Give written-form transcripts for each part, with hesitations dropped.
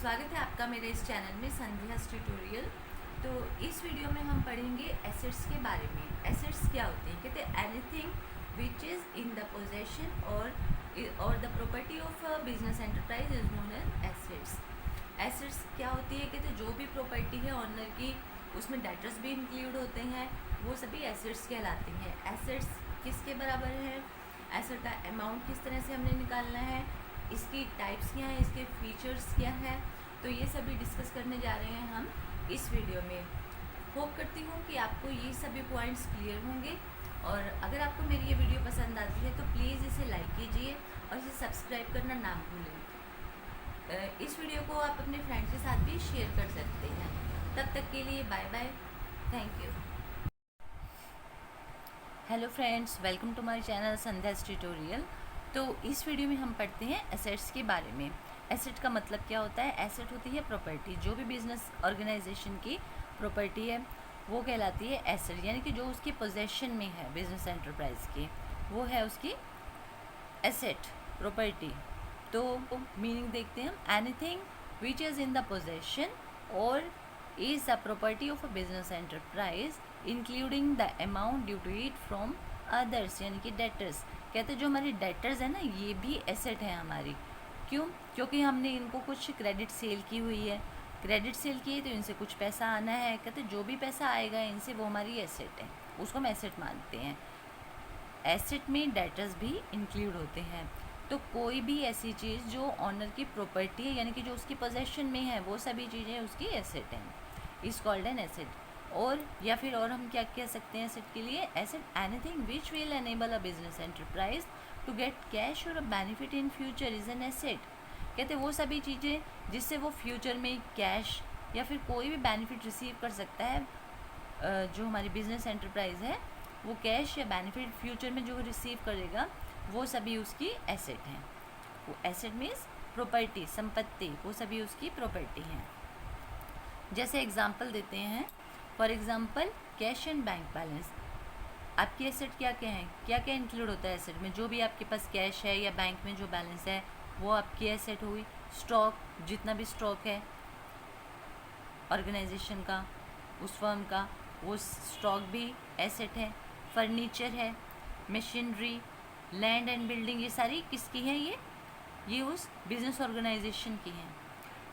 स्वागत है आपका मेरे इस चैनल में संध्यास ट्यूटोरियल। तो इस वीडियो में हम पढ़ेंगे एसेट्स के बारे में। एसेट्स क्या होते हैं? कहते हैं anything which is in the possession or the property of a business enterprise is known as assets. Assets क्या होती है? कहते हैं जो भी प्रॉपर्टी है ऑनर की, उसमें डेटर्स भी इंक्लूड होते हैं, वो सभी एसेट्स कहलाती हैं। एसेट्स किसके बराबर है? एसेट का अमाउंट किस तरह से हमने निकालना है, इसकी टाइप्स क्या हैं, इसके फीचर्स क्या हैं, तो ये सभी डिस्कस करने जा रहे हैं हम इस वीडियो में। होप करती हूँ कि आपको ये सभी पॉइंट्स क्लियर होंगे, और अगर आपको मेरी ये वीडियो पसंद आती है तो प्लीज़ इसे लाइक कीजिए और इसे सब्सक्राइब करना ना भूलें। इस वीडियो को आप अपने फ्रेंड्स के साथ भी शेयर कर सकते हैं। तब तक के लिए bye bye, thank you. Hello friends, welcome to my channel Sandhya's tutorial. तो इस वीडियो में हम पढ़ते हैं एसेट्स के बारे में। एसेट का मतलब क्या होता है? एसेट होती है प्रॉपर्टी, जो भी बिजनेस ऑर्गेनाइजेशन की प्रॉपर्टी है वो कहलाती है एसेट, यानी कि जो उसके पोजेशन में है बिजनेस एंटरप्राइज की, वो है उसकी एसेट प्रॉपर्टी। तो मीनिंग देखते हैं हम। Anything which is in the possession or is the property of a business enterprise including the amount due to it from others, यानी कि डेटर्स। कहते हैं जो हमारी डेटर्स है ना, ये भी एसेट है हमारी। क्यों? क्योंकि हमने इनको कुछ क्रेडिट सेल की हुई है, क्रेडिट सेल की है तो इनसे कुछ पैसा आना है। कहते जो भी पैसा आएगा इनसे, वो हमारी एसेट है, उसको हम एसेट मानते हैं। एसेट में डेटर्स भी इंक्लूड होते हैं। तो कोई भी ऐसी चीज़ जो ऑनर की प्रॉपर्टी है, यानी कि जो उसकी पोजेशन में है, वो सभी चीज़ें उसकी एसेट हैं, इज कॉल्ड एन एसेट। और या फिर और हम क्या कह सकते हैं एसेट के लिए? Asset anything which will enable a business enterprise to get cash or a benefit in future is an asset. कहते वो सभी चीज़ें जिससे वो फ्यूचर में कैश या फिर कोई भी बेनिफिट रिसीव कर सकता है। जो हमारी बिजनेस एंटरप्राइज है वो कैश या बेनिफिट फ्यूचर में जो रिसीव करेगा, वो सभी उसकी एसेट हैं। वो एसेट मीन्स प्रॉपर्टी, संपत्ति, वो सभी उसकी प्रॉपर्टी हैं। जैसे एग्जांपल देते हैं, for example cash and bank balance. आपकी एसेट क्या क्या है? क्या क्या इंक्लूड होता है एसेट में? जो भी आपके पास कैश है या बैंक में जो बैलेंस है, वो आपकी एसेट हुई। स्टॉक, जितना भी स्टॉक है ऑर्गेनाइजेशन का, उस फर्म का, वो स्टॉक भी एसेट है। फर्नीचर है, मशीनरी, लैंड एंड बिल्डिंग, ये सारी किसकी हैं? ये उस बिजनेस ऑर्गेनाइजेशन की हैं।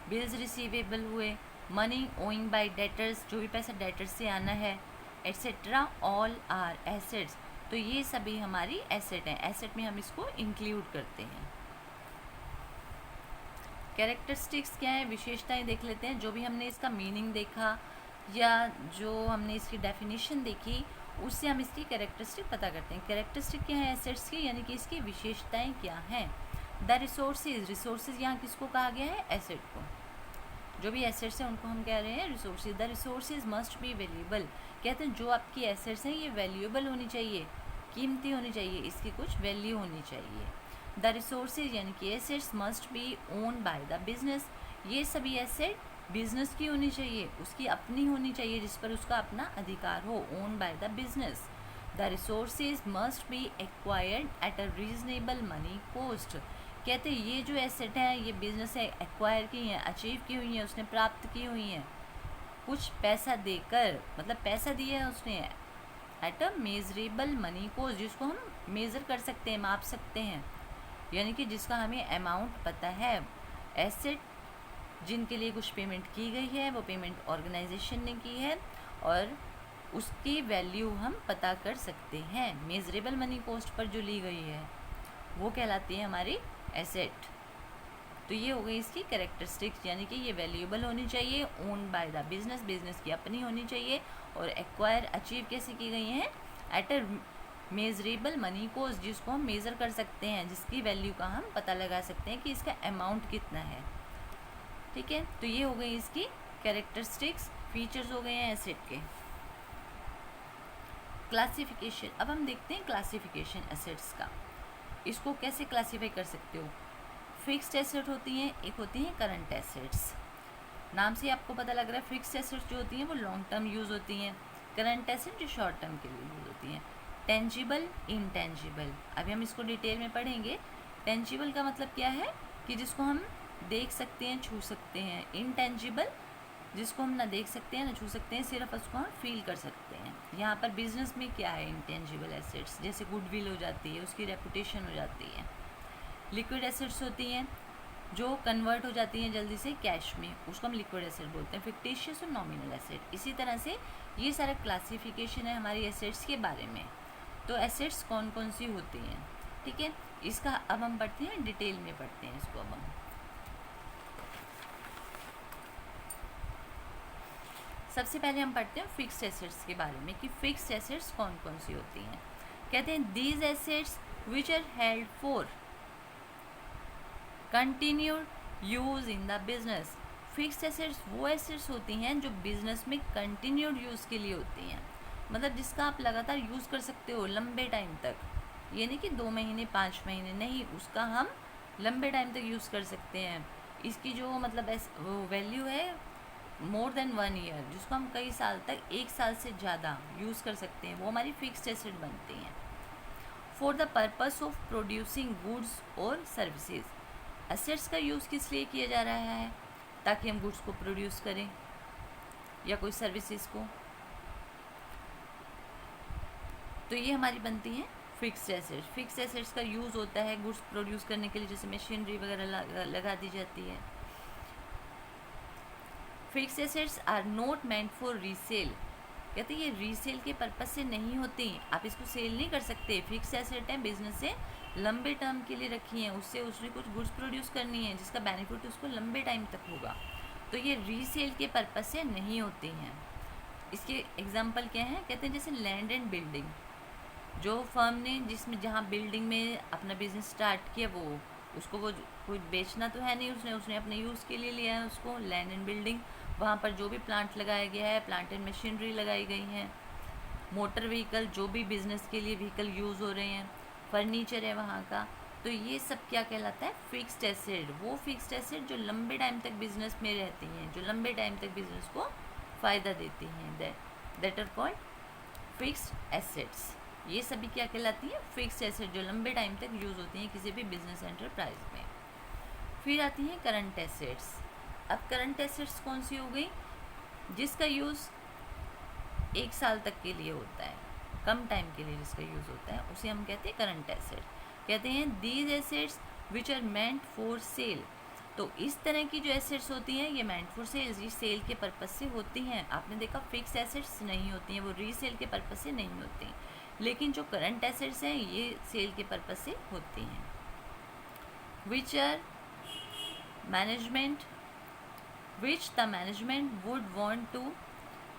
बिल्स रिसीवेबल हुए, मनी ओइंग बाय डेटर्स, जो भी पैसा डेटर्स से आना है, एट्सेट्रा, ऑल आर एसेट्स। तो ये सभी हमारी एसेट हैं। एसेट में हम इसको इंक्लूड करते हैं। कैरेक्टरिस्टिक्स क्या है? विशेषताएं देख लेते हैं। जो भी हमने इसका मीनिंग देखा या जो हमने इसकी डेफिनेशन देखी, उससे हम इसकी कैरेक्टरिस्टिक पता करते हैं। कैरेक्टरिस्टिक क्या है एसेट्स की, यानी कि इसकी विशेषताएं क्या हैं? द रिसोर्सेज, रिसोर्सेज यहाँ किसको कहा गया है? एसेट को। जो भी एसेट्स हैं उनको हम कह रहे हैं resources. The resources must be valuable. कहते हैं जो आपकी एसेट्स हैं ये वैल्यूएबल होनी चाहिए, कीमती होनी चाहिए, इसकी कुछ वैल्यू होनी चाहिए। द रिसोर्सेज यानी कि assets must be own by the business. ये सभी एसेट बिजनेस की होनी चाहिए, उसकी अपनी होनी चाहिए, जिस पर उसका अपना अधिकार हो, own by the business. The resources must be acquired at a reasonable money cost. कहते हैं ये जो एसेट है ये बिजनेस से एक्वायर की हैं, अचीव की हुई हैं, उसने प्राप्त की हुई हैं कुछ पैसा देकर, मतलब पैसा दिया है उसने at a measurable money cost, जिसको हम मेज़र कर सकते हैं, माप सकते हैं, यानी कि जिसका हमें अमाउंट पता है। एसेट जिनके लिए कुछ पेमेंट की गई है, वो पेमेंट ऑर्गेनाइजेशन ने की है और उसकी वैल्यू हम पता कर सकते हैं। मेजरेबल मनी कॉस्ट पर जो ली गई है वो कहलाती है हमारी एसेट। तो ये हो गई इसकी कैरेक्टरिस्टिक्स, यानी कि ये वैल्यूएबल होनी चाहिए, own by the business, business की अपनी होनी चाहिए, और एक्वायर अचीव कैसे की गई हैं? At a measurable money cost, जिसको हम मेज़र कर सकते हैं, जिसकी वैल्यू का हम पता लगा सकते हैं कि इसका अमाउंट कितना है। ठीक है, तो ये हो गई इसकी कैरेक्टरिस्टिक्स, फीचर्स हो गए हैं एसेट के। क्लासिफिकेशन, अब हम देखते हैं क्लासिफिकेशन एसेट्स का। इसको कैसे क्लासीफाई कर सकते हो? फिक्स्ड एसेट होती हैं, एक होती हैं करंट एसेट्स। नाम से आपको पता लग रहा है फिक्स्ड एसेट्स जो होती हैं वो लॉन्ग टर्म यूज़ होती हैं, करंट एसेट जो शॉर्ट टर्म के लिए यूज़ होती हैं। टेंजिबल, इंटेंजिबल, अभी हम इसको डिटेल में पढ़ेंगे। टेंजिबल का मतलब क्या है? कि जिसको हम देख सकते हैं, छू सकते हैं। इंटेंजिबल जिसको हम ना देख सकते हैं ना छू सकते हैं, सिर्फ उसको हम फील कर सकते हैं। यहाँ पर बिजनेस में क्या है, इंटेंजिबल एसेट्स जैसे गुडविल हो जाती है, उसकी रेपुटेशन हो जाती है। लिक्विड एसेट्स होती हैं जो कन्वर्ट हो जाती हैं जल्दी से कैश में, उसको हम लिक्विड एसेट बोलते हैं। फिक्टिशियस और नॉमिनल एसेट, इसी तरह से ये सारा क्लासिफिकेशन है हमारी एसेट्स के बारे में। तो एसेट्स कौन कौन सी होती हैं, ठीक है, इसका अब हम पढ़ते हैं, डिटेल में पढ़ते हैं इसको। अब हम सबसे पहले हम पढ़ते हैं फिक्स्ड एसेट्स के बारे में कि फिक्स्ड एसेट्स कौन कौन सी होती हैं। कहते हैं these assets which are held for continued use in the business. Fixed assets वो एसेट्स होती हैं जो बिजनेस में कंटिन्यूड यूज़ के लिए होती हैं, मतलब जिसका आप लगातार यूज़ कर सकते हो लंबे टाइम तक। ये नहीं कि 2 महीने 5 महीने, नहीं, उसका हम लंबे टाइम तक यूज़ कर सकते हैं। इसकी जो मतलब वो वैल्यू है मोर देन 1 ईयर, जिसको हम कई साल तक, 1 साल से ज़्यादा यूज़ कर सकते हैं, वो हमारी फिक्स्ड एसेट बनती हैं। For the purpose of producing goods और सर्विसेज, एसेट्स का यूज़ किस लिए किया जा रहा है, ताकि हम गुड्स को प्रोड्यूस करें या कोई सर्विसेज को। तो ये हमारी बनती हैं फिक्स्ड एसेट्स। फिक्स्ड एसेट्स का यूज़ होता है गुड्स प्रोड्यूस करने के लिए, जैसे मशीनरी वगैरह लगा दी जाती है। Fixed assets are not meant for resale, कहते हैं ये रीसेल के पर्पज से नहीं होती, आप इसको सेल नहीं कर सकते। फिक्स्ड एसेट है, बिजनेस से लंबे टर्म के लिए रखी हैं, उससे उसने कुछ गुड्स प्रोड्यूस करनी है जिसका बेनिफिट उसको लंबे टाइम तक होगा, तो ये रीसेल के पर्पज से नहीं होती हैं। इसके एग्जांपल क्या हैं, कहते हैं जैसे लैंड एंड बिल्डिंग, जो फर्म ने जहाँ बिल्डिंग में अपना बिजनेस स्टार्ट किया, वो उसको वो कोई बेचना तो है नहीं, उसने अपने यूज़ के लिए लिया है उसको, लैंड एंड बिल्डिंग। वहाँ पर जो भी प्लांट लगाया गया है, प्लांट एंड मशीनरी लगाई गई हैं, मोटर व्हीकल, जो भी बिज़नेस के लिए व्हीकल यूज़ हो रहे हैं, फर्नीचर है वहाँ का, तो ये सब क्या कहलाता है, फिक्स्ड एसेट। वो फिक्स्ड एसेट जो लंबे टाइम तक बिजनेस में रहती हैं, जो लंबे टाइम तक बिजनेस को फ़ायदा देती हैं, that are called fixed assets. ये सभी क्या कहलाती हैं, फिक्स्ड एसेट, जो लंबे टाइम तक यूज़ होती हैं किसी भी बिजनेस एंटरप्राइज में। फिर आती हैं करंट एसेट्स। अब करंट एसेट्स कौन सी हो गई, जिसका यूज़ 1 साल तक के लिए होता है, कम टाइम के लिए जिसका यूज़ होता है, उसे हम कहते हैं करंट एसेट। कहते हैं these assets which are meant for sale. तो इस तरह की जो एसेट्स होती हैं ये मेंट फॉर सेल्स, ये सेल के पर्पज़ से होती हैं। आपने देखा फिक्स एसेट्स नहीं होती हैं, वो रीसेल के पर्पज़ से नहीं होती, लेकिन जो करंट एसेट्स हैं ये सेल के पर्पज़ से होती हैं। Which are management which the management would want to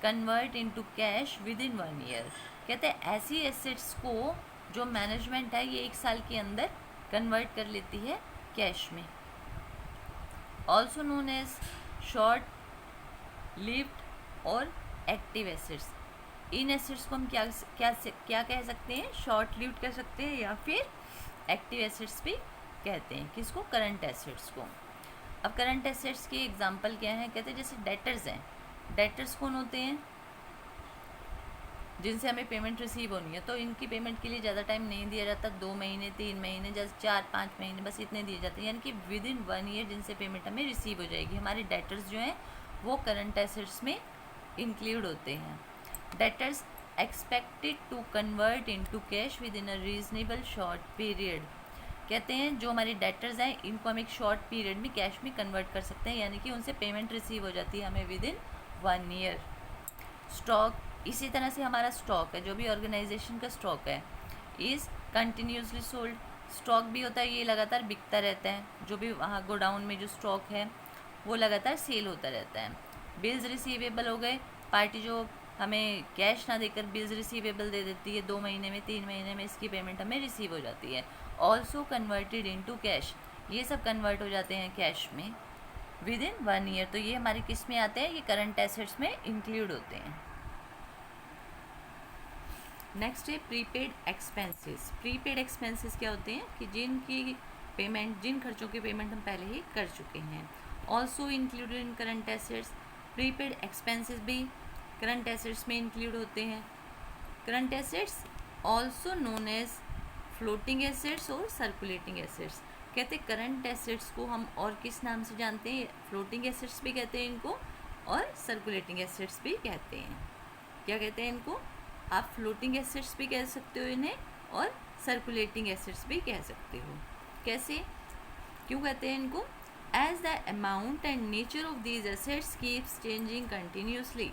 convert into cash within 1 year। कहते हैं ऐसी एसेट्स को जो मैनेजमेंट है ये 1 साल के अंदर कन्वर्ट कर लेती है कैश में। Also known as short lived और एक्टिव एसेट्स। इन एसेट्स को हम क्या कह सकते हैं, शॉर्ट लिव्ड कह सकते हैं या फिर एक्टिव एसेट्स भी कहते हैं। किसको, करंट एसेट्स को। अब करंट एसेट्स के एग्जांपल क्या हैं, कहते हैं जैसे डेटर्स हैं। डेटर्स कौन होते हैं, जिनसे हमें पेमेंट रिसीव होनी है, तो इनकी पेमेंट के लिए ज़्यादा टाइम नहीं दिया जाता, 2 महीने 3 महीने, जैसे 4-5 महीने, बस इतने दिए जाते हैं, यानी कि विद इन 1 ईयर जिनसे पेमेंट हमें रिसीव हो जाएगी। हमारे डेटर्स जो हैं वो करंट एसेट्स में इंक्लूड होते हैं। Debtors expected to convert into cash within a reasonable short period. कहते हैं जो हमारे डेटर्स हैं इनको हम एक शॉर्ट पीरियड में कैश में कन्वर्ट कर सकते हैं, यानी कि उनसे पेमेंट रिसीव हो जाती है हमें विद इन 1 ईयर। स्टॉक, इसी तरह से हमारा स्टॉक है, जो भी ऑर्गेनाइजेशन का स्टॉक है, इज़ कंटिन्यूसली सोल्ड। स्टॉक भी होता है, ये लगातार बिकता रहता है, जो भी वहाँ गोडाउन में जो स्टॉक है वो लगातार सेल होता रहता है। बिल्स रिसीवेबल हो गए, पार्टी जो हमें कैश ना देकर बिल्स रिसीवेबल दे देती है, 2 महीने में 3 महीने में इसकी पेमेंट हमें रिसीव हो जाती है। ऑल्सो कन्वर्टेड इनटू कैश, ये सब कन्वर्ट हो जाते हैं कैश में विद इन 1 ईयर। तो ये हमारे किस में आते हैं, ये करंट एसेट्स में इंक्लूड होते हैं। नेक्स्ट है प्रीपेड एक्सपेंसेस। प्रीपेड एक्सपेंसेस क्या होते हैं कि जिन खर्चों की पेमेंट हम पहले ही कर चुके हैं। Also included in current assets, prepaid expenses भी करंट एसेट्स में इंक्लूड होते हैं। Current assets also known as floating assets और सर्कुलेटिंग एसेट्स। कहते हैं करंट एसेट्स को हम और किस नाम से जानते हैं? फ्लोटिंग एसेट्स भी कहते हैं इनको, और सर्कुलेटिंग एसेट्स भी कहते हैं। क्या कहते हैं इनको? आप फ्लोटिंग एसेट्स भी कह सकते हो इन्हें, और सर्कुलेटिंग एसेट्स भी कह सकते हो। कैसे, क्यों कहते हैं इनको? As the amount and nature of these assets keeps changing continuously.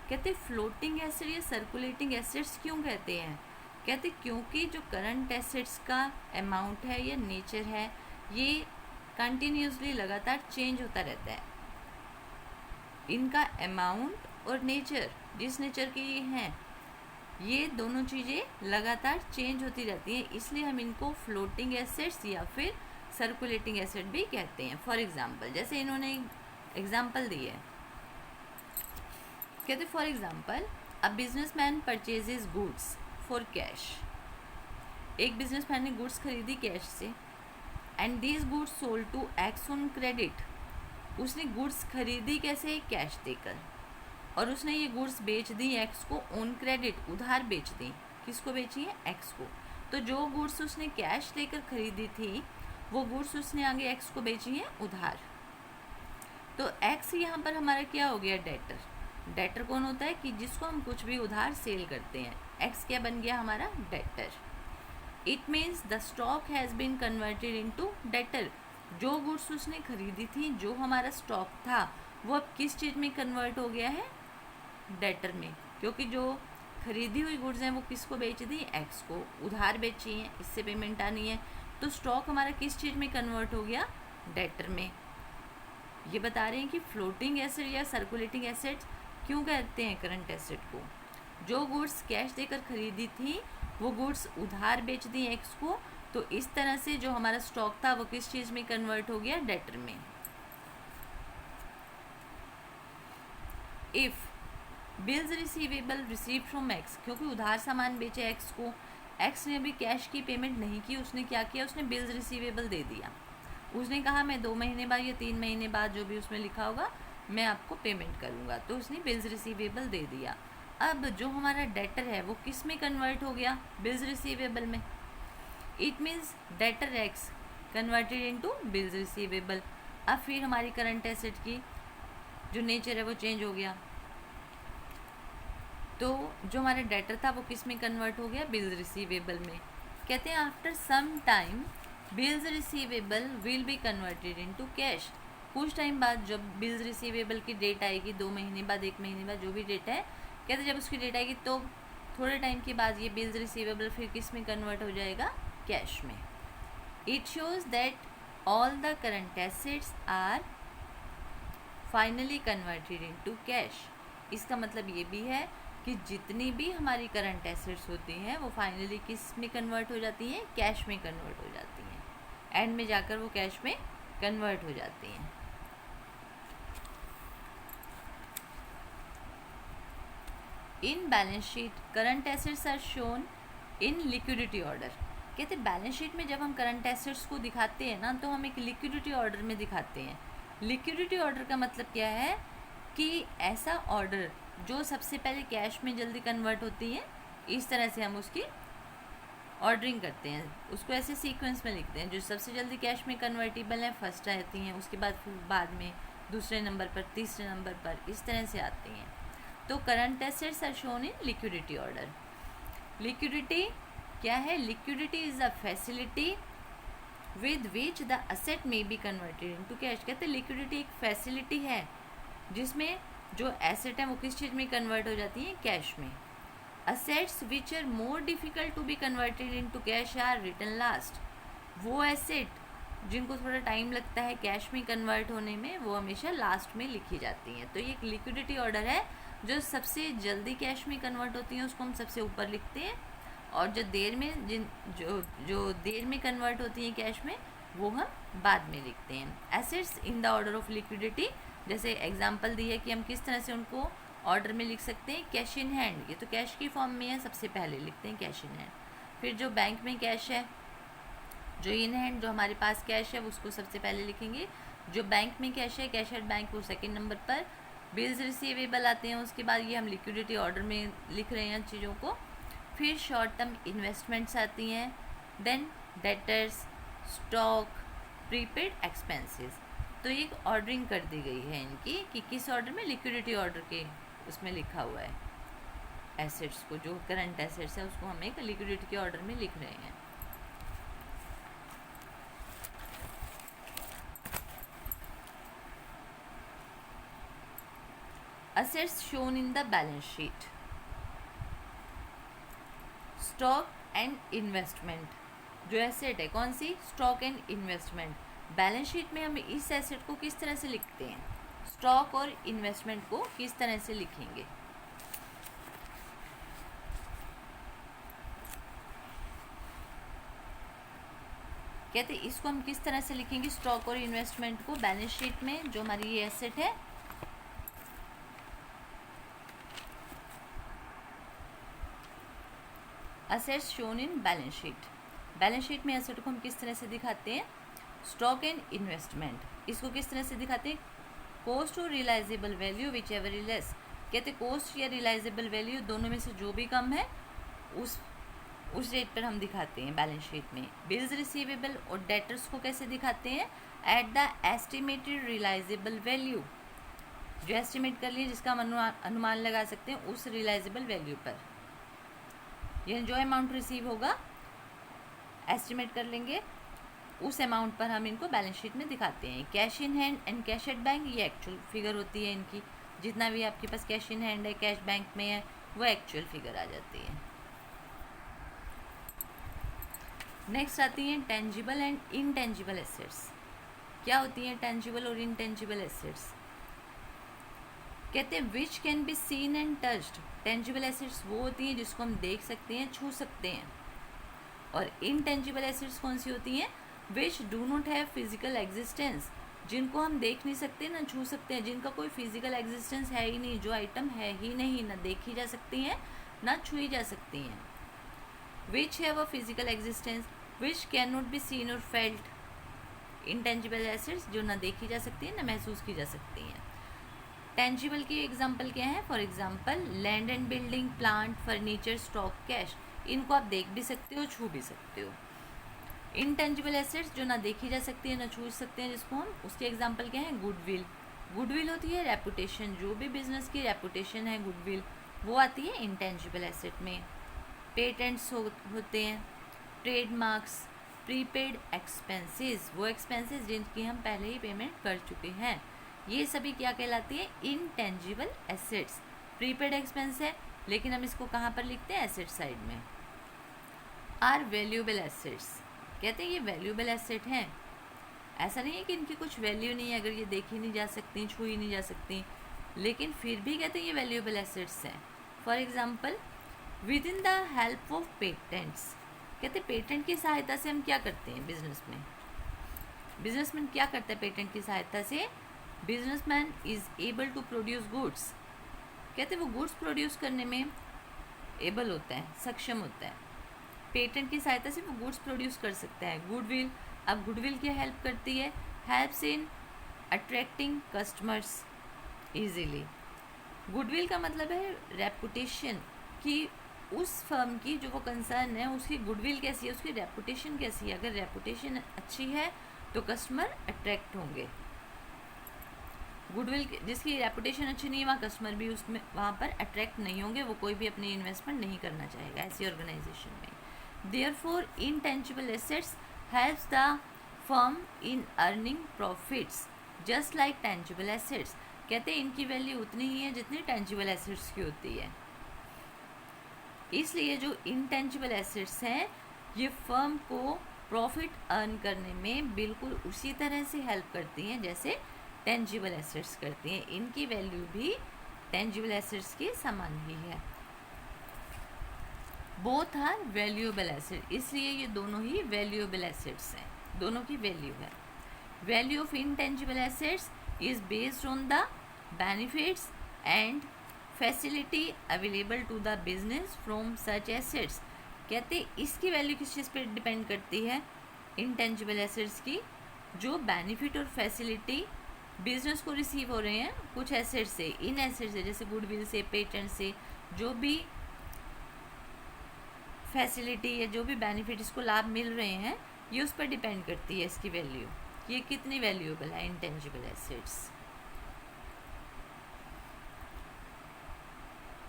कहते फ्लोटिंग एसेट या सर्कुलेटिंग एसेट्स क्यों कहते हैं? कहते क्योंकि जो करंट एसेट्स का अमाउंट है या नेचर है, ये कंटिन्यूसली लगातार चेंज होता रहता है। इनका अमाउंट और नेचर, जिस नेचर के ये हैं, ये दोनों चीज़ें लगातार चेंज होती रहती हैं, इसलिए हम इनको फ्लोटिंग एसेट्स या फिर सर्कुलेटिंग एसेट भी कहते हैं। फॉर एग्जांपल, जैसे इन्होंने एग्जांपल दी है, कहते for example a businessman purchases goods for cash. एक बिजनेसमैन ने गुड्स खरीदी कैश से, and these goods sold to X on credit. उसने गुड्स खरीदी कैसे? कैश देकर, और उसने ये गुड्स बेच दी एक्स को ऑन क्रेडिट, उधार बेच दी। किसको बेची है? एक्स को। तो जो गुड्स उसने कैश लेकर खरीदी थी, वो गुड्स उसने आगे एक्स को बेची हैं उधार। तो एक्स यहाँ पर हमारा क्या हो गया? डेटर। डेटर कौन होता है? कि जिसको हम कुछ भी उधार सेल करते हैं। एक्स क्या बन गया हमारा? Debtor. It means the stock has been converted into debtor. जो गुड्स उसने खरीदी थी, जो हमारा स्टॉक था, वो अब किस चीज़ में कन्वर्ट हो गया है? डेटर में। क्योंकि जो खरीदी हुई गुड्स हैं वो किसको बेच दी? एक्स को। उधार बेची हैं, इससे पेमेंट आनी है, तो स्टॉक हमारा किस चीज़ में कन्वर्ट हो गया? डेटर में। ये बता रहे हैं कि फ्लोटिंग एसेट या सर्कुलेटिंग एसेट क्यों कहते हैं करंट एसेट को? जो गुड्स कैश देकर खरीदी थी, वो गुड्स उधार बेच दी एक्स को, तो इस तरह से जो हमारा स्टॉक था वो किस चीज़ में कन्वर्ट हो गया? डेटर में। If bills receivable receive from x, क्योंकि उधार सामान बेचे एक्स को, एक्स ने अभी कैश की पेमेंट नहीं की, उसने क्या किया? उसने बिल्स रिसीवेबल दे दिया। उसने कहा मैं 2 महीने बाद या 3 महीने बाद, जो भी उसमें लिखा होगा, मैं आपको पेमेंट करूँगा। तो उसने बिल्स रिसीवेबल दे दिया। अब जो हमारा डेटर है वो किस में कन्वर्ट हो गया? बिल्स रिसीवेबल में। It means debtor x converted into bills receivable. अब फिर हमारी करंट एसेट की जो नेचर है वो चेंज हो गया। तो जो हमारा डेटर था वो किस में कन्वर्ट हो गया? बिल्स रिसीवेबल में। कहते हैं after some time bills receivable will be converted into cash. कुछ टाइम बाद जब बिल्स रिसीवेबल की डेट आएगी, 2 महीने बाद, 1 महीने बाद, जो भी डेट है, कहते हैं जब उसकी डेट आएगी तो थोड़े टाइम के बाद ये बिल्स रिसीवेबल फिर किस में कन्वर्ट हो जाएगा? कैश में। It shows that all the current assets are finally converted into cash. इसका मतलब ये भी है कि जितनी भी हमारी करंट एसेट्स होती हैं वो फाइनली किस में कन्वर्ट हो जाती हैं? कैश में कन्वर्ट हो जाती हैं। एंड में जाकर वो कैश में कन्वर्ट हो जाती हैं। In balance sheet current assets are shown in liquidity order. कहते हैं बैलेंस शीट में जब हम करंट एसेट्स को दिखाते हैं ना, तो हम एक लिक्विडिटी ऑर्डर में दिखाते हैं। लिक्विडिटी ऑर्डर का मतलब क्या है? कि ऐसा ऑर्डर जो सबसे पहले कैश में जल्दी कन्वर्ट होती है, इस तरह से हम उसकी ऑर्डरिंग करते हैं। उसको ऐसे सीक्वेंस में लिखते हैं, जो सबसे जल्दी कैश में कन्वर्टेबल है फर्स्ट आती हैं, उसके बाद फिर बाद में दूसरे नंबर पर, तीसरे नंबर पर, इस तरह से आती हैं। तो current assets are shown in liquidity order. Liquidity क्या है? Liquidity is a facility with which the asset may be converted into cash. कहते हैं लिक्विडिटी एक फैसिलिटी है जिसमें जो एसेट है वो किस चीज़ में कन्वर्ट हो जाती है? कैश में। Assets which are more difficult to be converted into cash are written last. वो एसेट जिनको थोड़ा टाइम लगता है कैश में कन्वर्ट होने में, वो हमेशा लास्ट में लिखी जाती हैं। तो ये एक लिक्विडिटी ऑर्डर है। जो सबसे जल्दी कैश में कन्वर्ट होती हैं उसको हम सबसे ऊपर लिखते हैं, और जो देर में जो देर में कन्वर्ट होती हैं कैश में, वो हम बाद में लिखते हैं। Assets in the order of liquidity, जैसे एग्जांपल दी है कि हम किस तरह से उनको ऑर्डर में लिख सकते हैं। कैश इन हैंड, ये तो कैश की फॉर्म में है, सबसे पहले लिखते हैं कैश इन हैंड। फिर जो बैंक में कैश है, जो इन हैंड जो हमारे पास कैश है उसको सबसे पहले लिखेंगे। जो बैंक में कैश है, कैश एट बैंक, वो सेकेंड नंबर पर। बिल्स रिसीवेबल आते हैं, उसके बाद ये हम लिक्विडिटी ऑर्डर में लिख रहे हैं चीज़ों को। फिर शॉर्ट टर्म इन्वेस्टमेंट्स आती हैं, then debtors, stock, prepaid expenses. तो ये ऑर्डरिंग कर दी गई है इनकी कि किस ऑर्डर में, लिक्विडिटी ऑर्डर के उसमें लिखा हुआ है एसेट्स को, जो करंट एसेट्स है उसको हम एक लिक्विडिटी के ऑर्डर में लिख रहे हैं। Assets shown in the balance sheet, stock and investment. जो एसेट है कौन सी, stock and investment. Balance sheet में हम इस एसेट को किस तरह से लिखते हैं, स्टॉक और इन्वेस्टमेंट को किस तरह से लिखेंगे। कहते इसको हम किस तरह से लिखेंगे, स्टॉक और इन्वेस्टमेंट को बैलेंस शीट में, जो हमारी ये एसेट है। Assets shown in balance sheet, balance sheet में एसेट को हम किस तरह से दिखाते हैं, स्टॉक एंड इन्वेस्टमेंट। इसको किस तरह से दिखाते हैं, कॉस्ट और realisable value whichever is less. कहते कॉस्ट या रियलाइजेबल वैल्यू दोनों में से जो भी कम है उस रेट पर हम दिखाते हैं बैलेंस शीट में। बिल्स रिसीवेबल और डेटर्स को कैसे दिखाते हैं, at the estimated realisable value, जो एस्टिमेट कर लिए जिसका हम अनुमान लगा सकते हैं उस रियलाइजेबल वैल्यू पर, यानी जो अमाउंट रिसीव होगा एस्टिमेट कर लेंगे उस अमाउंट पर हम इनको बैलेंस शीट में दिखाते हैं। Cash in hand and cash at bank, ये एक्चुअल फिगर होती है इनकी। जितना भी आपके पास कैश इन हैंड है, कैश बैंक में है, वो एक्चुअल फिगर आ जाती है। नेक्स्ट आती हैं टेंजिबल एंड इनटेंजिबल एसेट्स। क्या होती हैं टेंजिबल और इनटेंजिबल एसेट्स, कहते हैं which can be seen and touched. Tangible assets वो होती हैं जिसको हम देख सकते हैं, छू सकते हैं। और इनटेंजिबल एसेट्स कौन सी होती हैं, which do not have physical existence, जिनको हम देख नहीं सकते ना छू सकते हैं, जिनका कोई फिजिकल एग्जिस्टेंस है ही नहीं, जो आइटम है ही नहीं, ना देखी जा सकती हैं ना छुई जा सकती हैं। Which have a physical existence which can not be seen और फेल्ट। इनटेंजिबल एसेट्स जो ना देखी जा सकती हैं ना महसूस की जा सकती हैं। टेंजिबल की एग्जाम्पल क्या है, for example land and building, plant, furniture, stock, cash. इनको आप देख भी सकते हो, छू भी सकते हो। इनटेंजिबल एसेट्स जो ना देखी जा सकती है ना छू सकते हैं, जिसको हम, उसके एग्जाम्पल क्या है, गुडविल। गुडविल होती है रेपुटेशन, जो भी बिजनेस की रेपुटेशन है गुडविल, वो आती है इनटेंजिबल एसेट में। पेटेंट्स होते हैं, ट्रेडमार्क्स, प्रीपेड एक्सपेंसेस, वो एक्सपेंसेस जिनकी हम पहले ही पेमेंट कर चुके हैं, ये सभी क्या कहलाती है, इनटेंजिबल एसेट्स। प्रीपेड एक्सपेंस है लेकिन हम इसको कहाँ पर लिखते हैं, एसेट साइड में। आर वैल्यूएबल एसेट्स, कहते हैं ये वैल्यूएबल एसेट हैं। ऐसा नहीं है कि इनकी कुछ वैल्यू नहीं है, अगर ये देखी नहीं जा सकती, छुई नहीं जा सकती, लेकिन फिर भी कहते हैं ये वैल्यूएबल एसेट्स हैं। For example with in the help of patents, कहते हैं पेटेंट की सहायता से हम क्या करते हैं बिजनेस में, बिजनेसमैन क्या करता है पेटेंट की सहायता से, businessman is able to produce goods. कहते हैं वो गुड्स प्रोड्यूस करने में एबल होता है, सक्षम होता है, पेटेंट की सहायता से वो गुड्स प्रोड्यूस कर सकता है। गुडविल, अब गुडविल क्या हेल्प करती है, helps in attracting customers easily. Goodwill का मतलब है रेपुटेशन, कि उस फर्म की जो वो कंसर्न है उसकी गुडविल कैसी है, उसकी रेपुटेशन कैसी है। अगर रेपुटेशन अच्छी है तो कस्टमर अट्रैक्ट होंगे। गुडविल जिसकी रेपुटेशन अच्छी नहीं है वहाँ कस्टमर भी उसमें वहाँ पर अट्रैक्ट नहीं होंगे, वो कोई भी अपनी इन्वेस्टमेंट नहीं करना चाहेगा ऐसी ऑर्गेनाइजेशन में। Therefore intangible assets helps the firm in earning profits just like tangible assets. कहते हैं इनकी वैल्यू उतनी ही है जितनी टेंजिबल एसेट्स की होती है। इसलिए जो इनटेंजिबल एसेट्स हैं ये फर्म को प्रॉफिट अर्न करने में बिल्कुल उसी तरह से हेल्प करती हैं जैसे टेंजिबल एसेट्स करती हैं। इनकी वैल्यू भी टेंजिबल एसेट्स के समान ही है। बोथ आर वैल्यूएबल एसेट, इसलिए ये दोनों ही वैल्यूएबल एसेट्स हैं, दोनों की वैल्यू है। Value of intangible assets is based on the benefits and facility available to the business from such assets. कहते इसकी वैल्यू किस चीज़ पर डिपेंड करती है, इनटेंजिबल एसेट्स की, जो बेनिफिट और फैसिलिटी बिजनेस को रिसीव हो रहे हैं कुछ एसेट से, इन एसेट से, जैसे गुडविल से, पेटेंट से, जो भी फैसिलिटी या जो भी बेनिफिट इसको लाभ मिल रहे हैं ये उस पर डिपेंड करती है इसकी वैल्यू। ये कितनी वैल्यूएबल है इंटेंजिबल एसेट्स।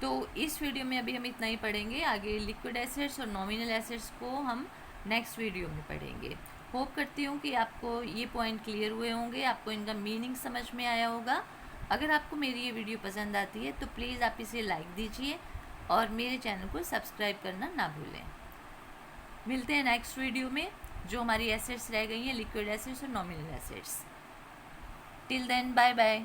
तो इस वीडियो में अभी हम इतना ही पढ़ेंगे, आगे लिक्विड एसेट्स और नॉमिनल एसेट्स को हम नेक्स्ट वीडियो में पढ़ेंगे। होप करती हूँ कि आपको ये पॉइंट क्लियर हुए होंगे, आपको इनका मीनिंग समझ में आया होगा। अगर आपको मेरी ये वीडियो पसंद आती है तो प्लीज़ आप इसे लाइक दीजिए और मेरे चैनल को सब्सक्राइब करना ना भूलें। मिलते हैं नेक्स्ट वीडियो में, जो हमारी एसेट्स रह गई हैं, लिक्विड एसेट्स और nominal assets. Till then bye bye.